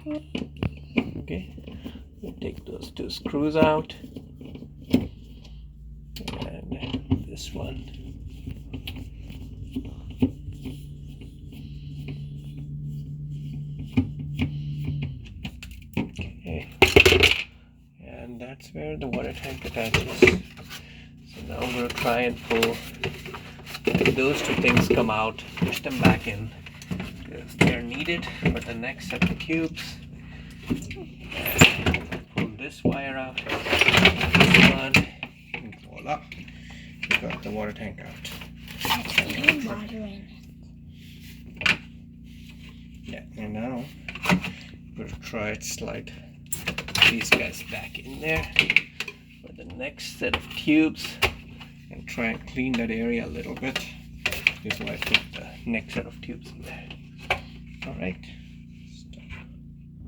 Okay, we'll take those two screws out, and this one. Okay, and that's where the water tank attaches. So now I'm going to try and pull. If those two things come out, push them back in because they're needed for the next set of tubes. And pull this wire out, this one, and voila, we got the water tank out. That's water in it. Yeah, and now we're going to try to slide these guys back in there for the next set of tubes and try and clean that area a little bit before I put the next set of tubes in there. Alright.